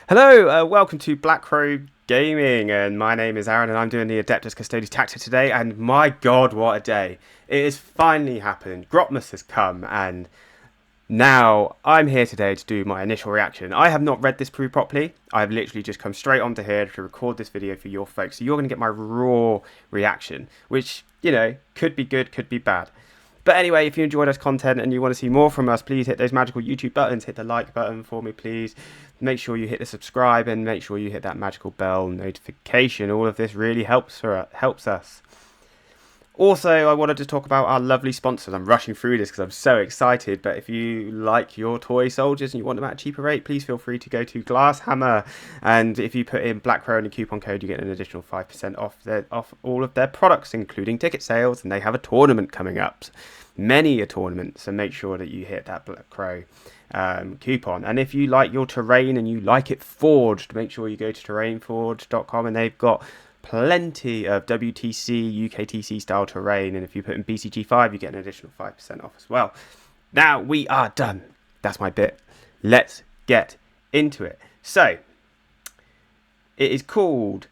Hello, welcome to Black Crow Gaming, and my name is Arron, and I'm doing the Adeptus Custodes Tactics today, and my god, what a day. It has finally happened. Grotmas has come, and now I'm here today to do my initial reaction. I have not read this proof properly. I've literally just come straight onto here to record this video for your folks, so you're going to get my raw reaction, which, you know, could be good, could be bad. But anyway, if you enjoyed this content and you want to see more from us, please hit those magical YouTube buttons. Hit the like button for me, please. Make sure you hit the subscribe and make sure you hit that magical bell notification. All of this really helps us. Also, I wanted to talk about our lovely sponsors. I'm rushing through this because I'm so excited. But if you like your toy soldiers and you want them at a cheaper rate, please feel free to go to Glasshammer. And if you put in Black Crow in a coupon code, you get an additional 5% off all of their products, including ticket sales. And they have a tournament coming up, many a tournament. So make sure that you hit that Black Crow coupon. And if you like your terrain and you like it forged, make sure you go to terrainforged.com, and they've got plenty of WTC, UKTC style terrain, and if you put in BCG5 you get an additional 5% off as well. Now we are done. That's my bit. Let's get into it. So it is called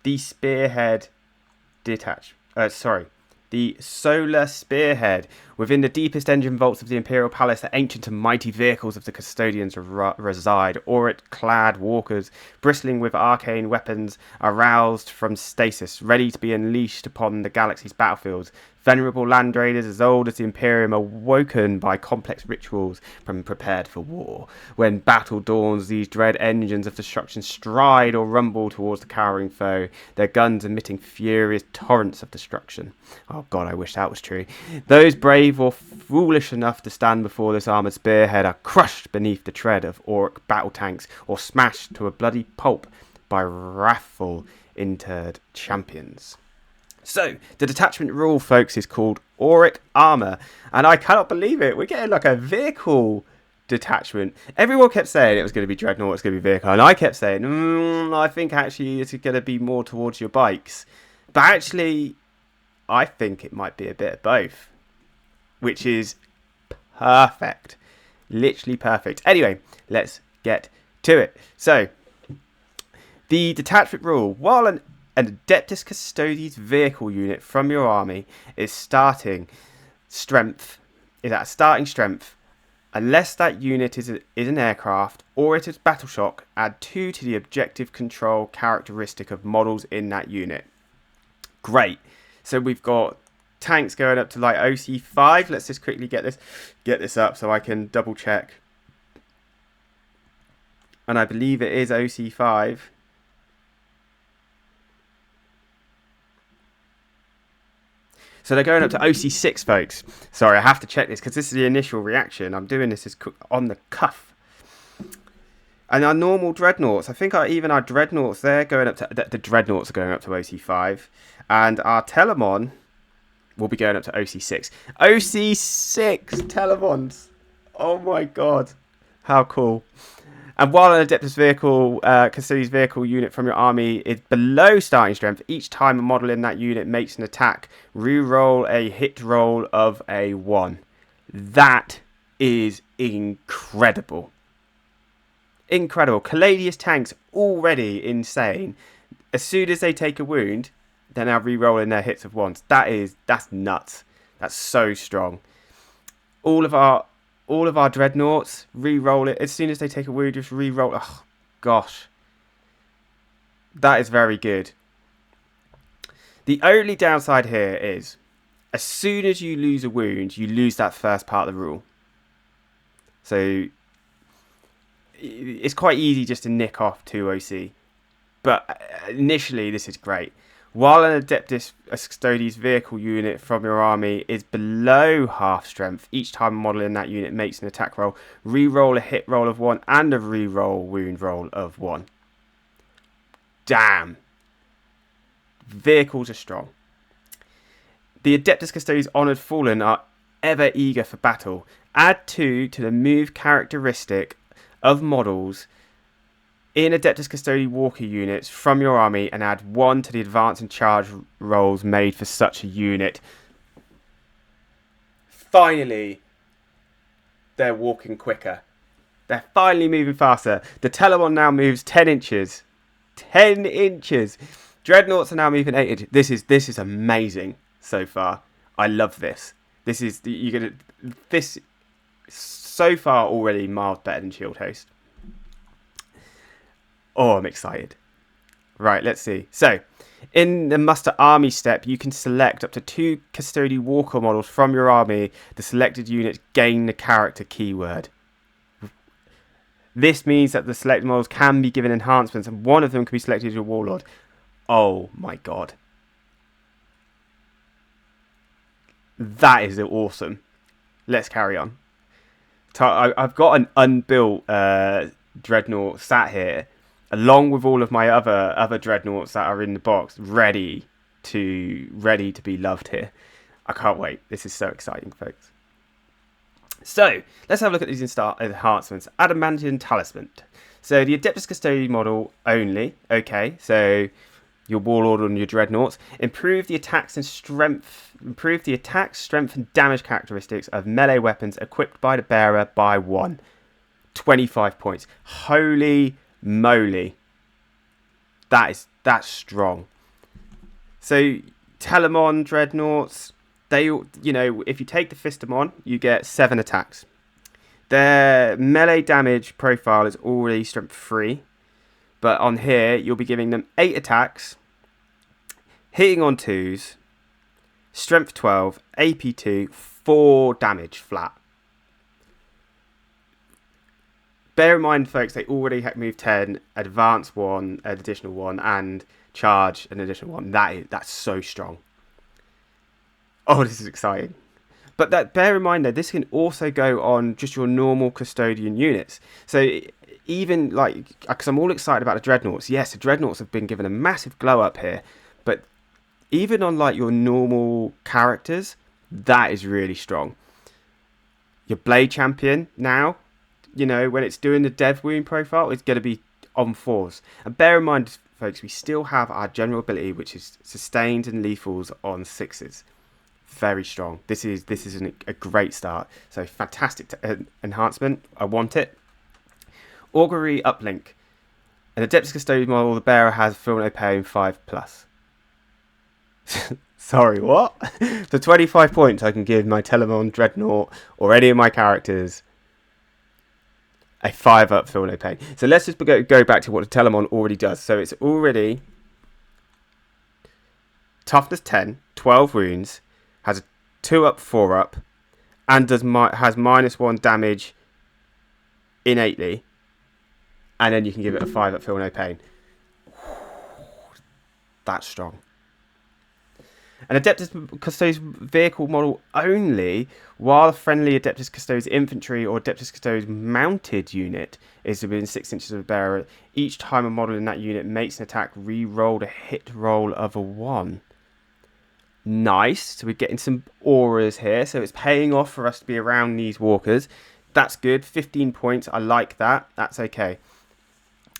the Spearhead Detachment. The Solar Spearhead. Within the deepest engine vaults of the Imperial Palace, the ancient and mighty vehicles of the custodians reside. Aurit-clad walkers, bristling with arcane weapons, aroused from stasis, ready to be unleashed upon the galaxy's battlefields. Venerable land raiders as old as the Imperium, awoken by complex rituals, from prepared for war. When battle dawns, these dread engines of destruction stride or rumble towards the cowering foe, their guns emitting furious torrents of destruction. Oh god, I wish that was true. Those brave or foolish enough to stand before this armoured spearhead are crushed beneath the tread of Auric battle tanks, or smashed to a bloody pulp by wrathful interred champions. So, the detachment rule, folks, is called Auric Armour, and I cannot believe it. We're getting like a vehicle detachment. Everyone kept saying it was going to be Dreadnought, it's going to be vehicle, and I kept saying, I think actually it's going to be more towards your bikes. But actually, I think it might be a bit of both, which is perfect. Literally perfect. Anyway, let's get to it. So, the detachment rule, while an Adeptus Custodes vehicle unit from your army is at starting strength, unless that unit is an aircraft or it is battle shock, add 2 to the objective control characteristic of models in that unit. Great. So we've got tanks going up to like OC5. Let's just quickly get this up so I can double check. And I believe it is OC5. So they're going up to OC6, folks. Sorry, I have to check this because this is the initial reaction. I'm doing this on the cuff. And our normal dreadnoughts, I think even our dreadnoughts, they're going up to... The dreadnoughts are going up to OC5. And our Telemon will be going up to OC6. OC6 Telemons! Oh my god. How cool. And while an Adeptus Custodes vehicle unit from your army is below starting strength, each time a model in that unit makes an attack, reroll a hit roll of a 1. That is incredible. Incredible. Caladius tanks already insane. As soon as they take a wound, they're now rerolling their hits of 1s. That's nuts. That's so strong. All of our dreadnoughts, re-roll it. As soon as they take a wound, just re-roll. Oh, gosh. That is very good. The only downside here is, as soon as you lose a wound, you lose that first part of the rule. So, it's quite easy just to nick off 2 OC. But initially, this is great. While an Adeptus Custodes vehicle unit from your army is below half strength, each time a model in that unit makes an attack roll, re-roll a hit roll of 1 and a re-roll wound roll of 1. Damn. Vehicles are strong. The Adeptus Custodes Honoured Fallen are ever eager for battle. Add 2 to the move characteristic of models in Adeptus Custodes Walker units from your army, and add 1 to the advance and charge rolls made for such a unit. Finally, they're walking quicker. They're finally moving faster. The Telemon now moves 10 inches. 10 inches. Dreadnoughts are now moving 8 inches. This is amazing so far. I love this. This so far already miles better than Shield Host. Oh, I'm excited. Right, let's see. So, in the muster army step, you can select up to 2 Custodian Walker models from your army. The selected units gain the character keyword. This means that the selected models can be given enhancements, and one of them can be selected as your warlord. Oh my god. That is awesome. Let's carry on. I've got an unbuilt dreadnought sat here, along with all of my other dreadnoughts that are in the box, ready to be loved here. I can't wait. This is so exciting, folks. So let's have a look at these enhancements. Adamantium Talisman. So the Adeptus Custodes model only. Okay, so your warlord and your dreadnoughts. Improve the attack, strength, and damage characteristics of melee weapons equipped by the bearer by 1. 25 points. Holy moly. That's strong. So Telemon dreadnoughts, they, if you take the Fistamon, you get 7 attacks. Their melee damage profile is already strength 3. But on here, you'll be giving them 8 attacks, hitting on 2s, strength 12, AP 2, 4 damage flat. Bear in mind, folks, they already move 10, advance 1, an additional 1, and charge an additional 1. That's so strong. Oh, this is exciting. But bear in mind, though, this can also go on just your normal custodian units. So even, because I'm all excited about the dreadnoughts. Yes, the dreadnoughts have been given a massive glow up here. But even on, your normal characters, that is really strong. Your Blade Champion now, when it's doing the dev wound profile, it's going to be on 4s. And bear in mind, folks, we still have our general ability, which is sustained and lethals on 6s. Very strong. This is a great start. So fantastic enhancement. I want it. Augury Uplink. An Adeptus Custodes model, the bearer has Feel No Pain 5+. Sorry, what? For 25 points, I can give my Telemon Dreadnought or any of my characters a 5-up Feel No Pain. So let's just go back to what the Telemon already does. So it's already toughness 10, 12 wounds, has a 2-up, 4-up, and has -1 damage innately. And then you can give it a 5-up Feel No Pain. That's strong. An Adeptus Custodes vehicle model only, while a friendly Adeptus Custodes infantry or Adeptus Custodes mounted unit is within 6 inches of the bearer. Each time a model in that unit makes an attack, re-roll a hit roll of a 1. Nice. So we're getting some auras here. So it's paying off for us to be around these walkers. That's good. 15 points. I like that. That's okay.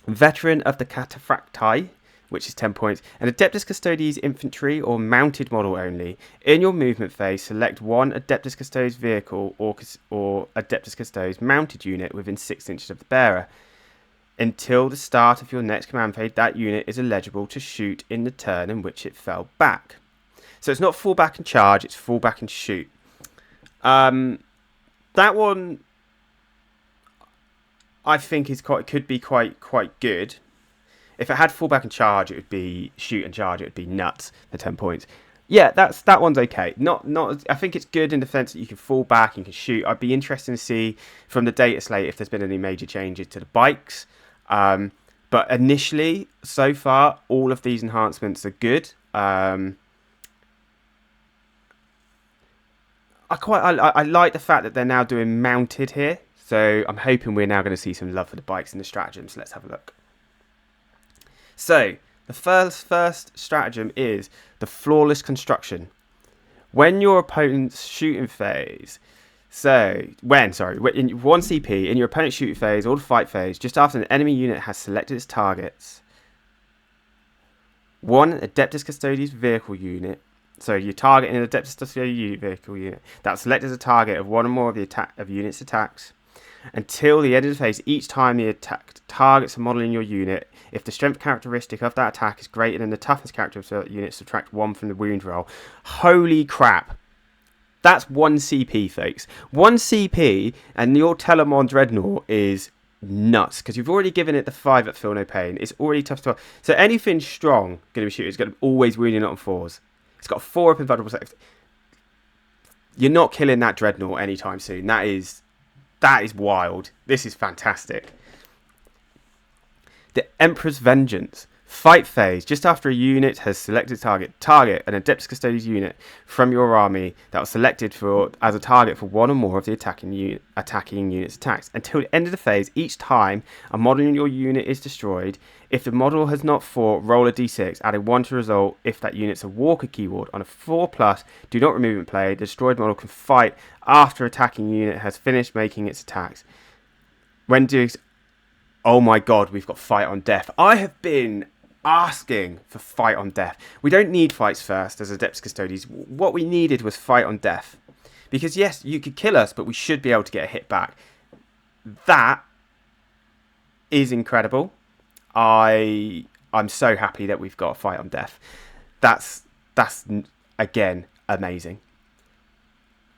Veteran of the Cataphracti, which is 10 points. An Adeptus Custodes infantry or mounted model only. In your movement phase, select one Adeptus Custodes vehicle or Adeptus Custodes mounted unit within 6 inches of the bearer. Until the start of your next command phase, that unit is eligible to shoot in the turn in which it fell back. So it's not fall back and charge, it's fall back and shoot. That one, I think, could be quite good. If it had fall back and charge, it would be shoot and charge. It would be nuts for 10 points. Yeah, that one's okay. Not. I think it's good in the sense that you can fall back and can shoot. I'd be interested to see from the data slate if there's been any major changes to the bikes. But initially, so far, all of these enhancements are good. I like the fact that they're now doing mounted here. So I'm hoping we're now going to see some love for the bikes and the stratagems. Let's have a look. So the first stratagem is the flawless construction. When your opponent's shooting phase, in 1 CP, in your opponent's shooting phase or the fight phase, just after an enemy unit has selected its targets, one Adeptus Custodes vehicle unit. So you're targeting an Adeptus Custodes vehicle unit that's selected as a target of one or more of the unit's attacks. until the end of the phase. Each time the attack targets a model in your unit, if the strength characteristic of that attack is greater than the toughness characteristic of the unit, subtract 1 from the wound roll. Holy crap. That's 1 CP, folks. 1 CP, and your Telemon Dreadnought is nuts, because you've already given it the 5 at Feel No Pain. It's already tough to... So anything strong going to be shooting. It's going to always wound it on 4s. It's got 4 up in vulnerable safety. You're not killing that Dreadnought anytime soon. That is wild. This is fantastic. The Emperor's Vengeance. Fight phase. Just after a unit has selected target an Adeptus Custodes unit from your army that was selected as a target for one or more of the attacking unit's attacks. Until the end of the phase, each time a model in your unit is destroyed, if the model has not fought, roll a d6, adding 1 to the result. If that unit's a walker keyword on a 4+, do not remove it play. The destroyed model can fight after attacking unit has finished making its attacks. When doing... Oh my god, we've got Fight on Death. I have been asking for Fight on Death. We don't need fights first as Adeptus Custodes. What we needed was Fight on Death. Because yes, you could kill us, but we should be able to get a hit back. That is incredible. I'm so happy that we've got a Fight on Death. That's again amazing.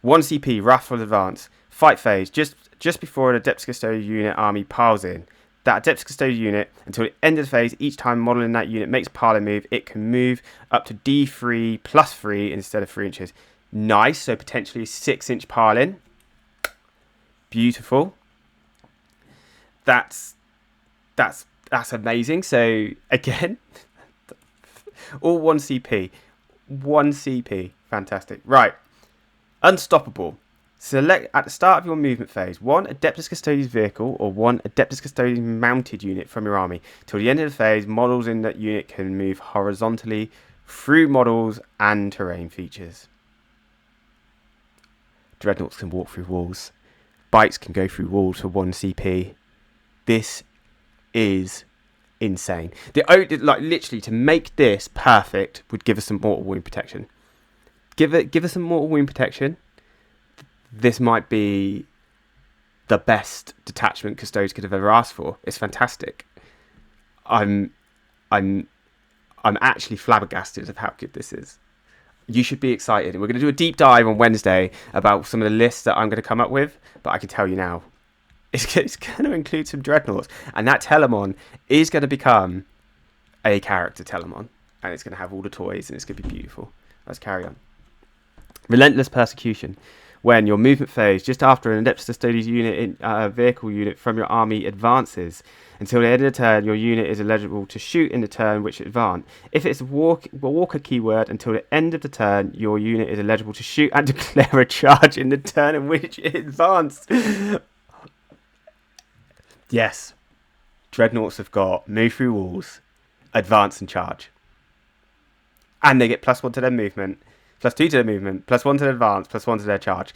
1 CP, Wrathful Advance. Fight phase. Just before an Adeptus Custodes unit army piles in. That Adeptus Custodes unit, until the end of the phase, each time a model in that unit makes a piling move, it can move up to D3 plus 3 instead of 3 inches. Nice, so potentially 6-inch piling. Beautiful. That's amazing. So again, all 1 CP. 1 CP. Fantastic. Right. Unstoppable. Select at the start of your movement phase 1 Adeptus Custodes vehicle or 1 Adeptus Custodes mounted unit from your army. Till the end of the phase, models in that unit can move horizontally through models and terrain features. Dreadnoughts can walk through walls. Bikes can go through walls for 1 CP. This is insane. Literally, to make this perfect would give us some mortal wound protection. Give us some mortal wound protection. This might be the best detachment Custodes could have ever asked for. It's fantastic. I'm actually flabbergasted of how good this is. You should be excited. And we're going to do a deep dive on Wednesday about some of the lists that I'm going to come up with. But I can tell you now, it's going to include some Dreadnoughts. And that Telemon is going to become a character Telemon. And it's going to have all the toys and it's going to be beautiful. Let's carry on. Relentless Persecution. When your movement phase, just after an Adeptus Custodes unit vehicle unit from your army advances, until the end of the turn, your unit is eligible to shoot in the turn which it advanced. If it's a walker keyword, until the end of the turn, your unit is eligible to shoot and declare a charge in the turn in which it advanced. Yes, Dreadnoughts have got move through walls, advance and charge. And they get +1 to their movement. +2 to their movement, +1 to their advance, +1 to their charge.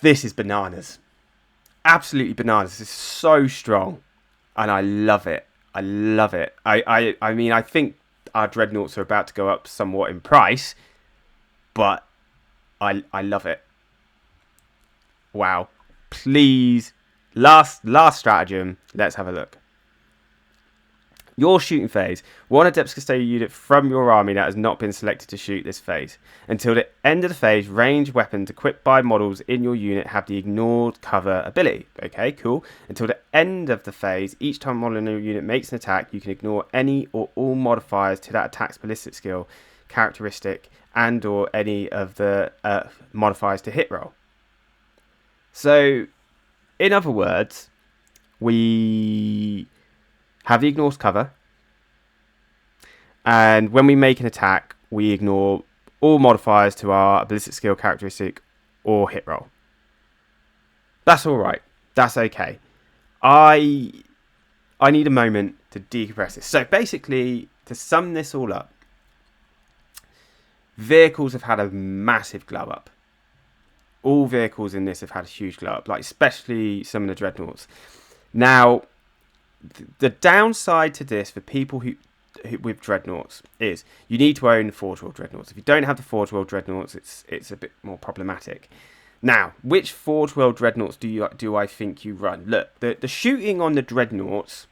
This is bananas. Absolutely bananas. This is so strong. And I love it. I love it. I mean, I think our Dreadnoughts are about to go up somewhat in price. But I love it. Wow. Please. Last stratagem. Let's have a look. Your shooting phase. 1 Adeptus Custodes unit from your army that has not been selected to shoot this phase. Until the end of the phase, ranged weapons equipped by models in your unit have the ignored cover ability. Okay, cool. Until the end of the phase, each time a model in your unit makes an attack, you can ignore any or all modifiers to that attack's ballistic skill, characteristic, and or any of the modifiers to hit roll. So, in other words, we have the ignores cover, and when we make an attack, we ignore all modifiers to our ballistic skill, characteristic, or hit roll. That's all right. That's okay. I need a moment to decompress this. So basically, to sum this all up, vehicles have had a massive glow up. All vehicles in this have had a huge glow up, like especially some of the Dreadnoughts. Now, the downside to this for people who with Dreadnoughts is you need to own Forge World Dreadnoughts. If you don't have the Forge World Dreadnoughts, it's a bit more problematic. Now, which Forge World Dreadnoughts do I think you run? Look, the shooting on the Dreadnoughts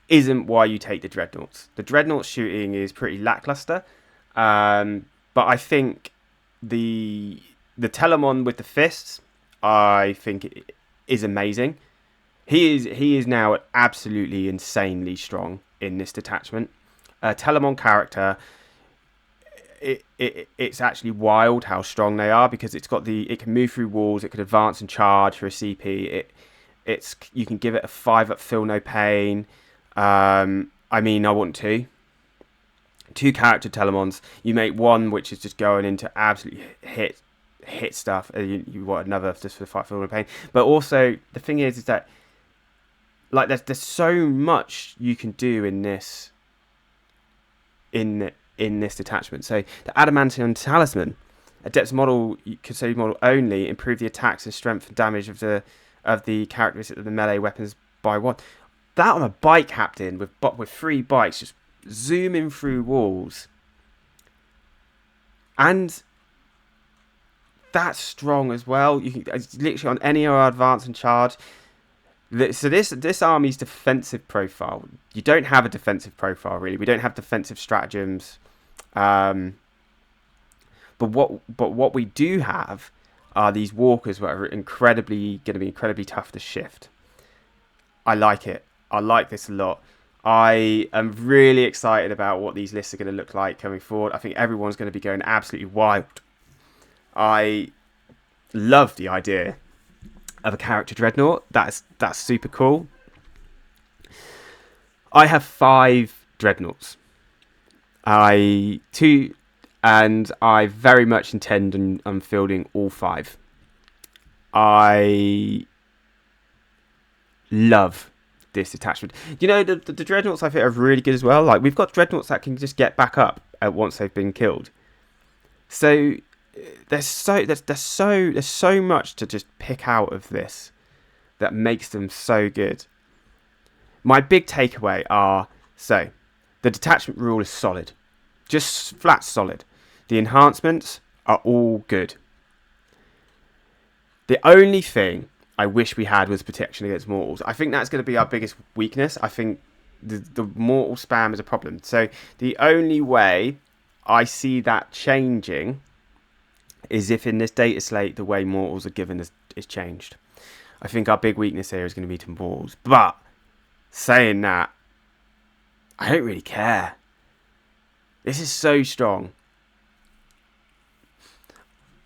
isn't why you take the Dreadnoughts. The Dreadnought shooting is pretty lackluster, but I think the Telemon with the fists, I think is amazing. He is now absolutely insanely strong in this detachment. Telemon character, it's actually wild how strong they are, because it can move through walls, it could advance and charge for a CP. You can give it a 5-up feel no pain. I mean, I want two character Telemons. You make one which is just going into absolutely hit stuff. You want another just for the fight feel no pain. But also the thing is that like there's so much you can do in this detachment. So the Adamantium Talisman, Adeptus model, Custodes model only, improve the attacks and strength and damage of the characteristics of the melee weapons by 1. That on a bike captain with 3 bikes just zooming through walls, and that's strong as well. You can literally on any advance and charge. So this army's defensive profile. You don't have a defensive profile really. We don't have defensive stratagems. But what we do have are these walkers that are going to be incredibly tough to shift. I like it. I like this a lot. I am really excited about what these lists are going to look like coming forward. I think everyone's going to be going absolutely wild. I love the idea of a character dreadnought. That's super cool. I have 5 dreadnoughts. And I very much intend on fielding all 5. I love this detachment. You know, the dreadnoughts I think are really good as well. Like, we've got dreadnoughts that can just get back up once they've been killed. So there's so much to just pick out of this that makes them so good. My big takeaway are, so the detachment rule is solid, just flat solid. The enhancements are all good. The only thing I wish we had was protection against mortals. I think that's going to be our biggest weakness. I think the mortal spam is a problem. So the only way I see that changing is if in this data slate the way mortals are given is changed. I think our big weakness here is going to be to mortals. But saying that, I don't really care. This is so strong.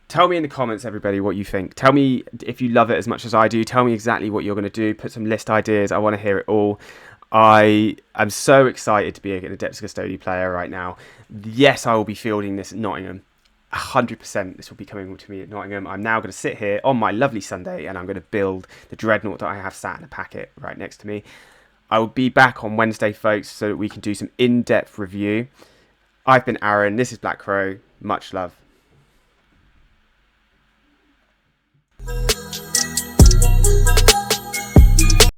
Tell me in the comments, everybody, what you think. Tell me if you love it as much as I do. Tell me exactly what you're going to do. Put some list ideas. I want to hear it all. I am so excited to be an Adeptus Custodes player right now. Yes, I will be fielding this at Nottingham. 100% this will be coming to me at Nottingham. I'm now going to sit here on my lovely Sunday and I'm going to build the dreadnought that I have sat in a packet right next to me. I will be back on Wednesday, folks, so that we can do some in-depth review. I've been Arron. This is Black Crow. Much love.